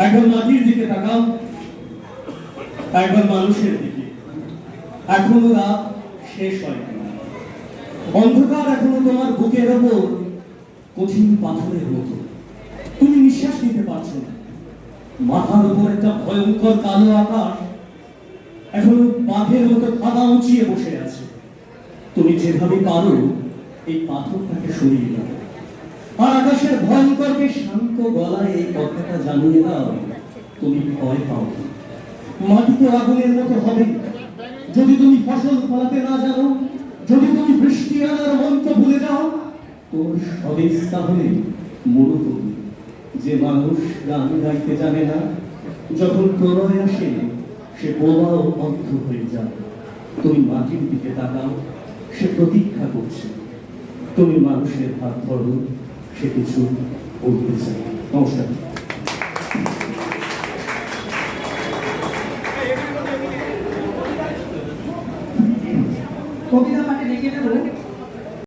একবার মাটির দিকে তাকাও, একবার মানুষের দিকে। এখনো রাত শেষ হয়নি, অন্ধকার এখনো তোমার বুকের ওপর কঠিন পাথরের মতো। তুমি নিঃশ্বাস নিতে পারছো না। মাথার উপর একটা ভয়ঙ্কর কালো আকাশ এখনো বাঘের মতো খাদা উঁচিয়ে বসে আছে। তুমি যেভাবে পারো এই পাথরটাকে সরিয়ে দাও, আর আকাশের ভয়ঙ্করকে শান্ত গলায় এই কথাটা জানিয়ে দাও, তুমি ভয় পাও। মাটি তো আগুনের মতো হবে যদি তুমি ফসল ফলাতে না জানো, যদি তুমি বৃষ্টি আনার মন্ত্র ভুলে যাও। তোর স্বদেশ তাহলে মরুভূমি। যে মানুষ গান গাইতে জানে না, যখন প্রলয় আসে সে বোবাও অন্ধ হয়ে যায়। তুমি মাটির দিকে তাকাও, সে প্রতীক্ষা করছে। তুমি মানুষের হাত ধরো, সে কিছু বলতে চায়। নমস্কার। কবিতা পাঠে লিখে দেবো।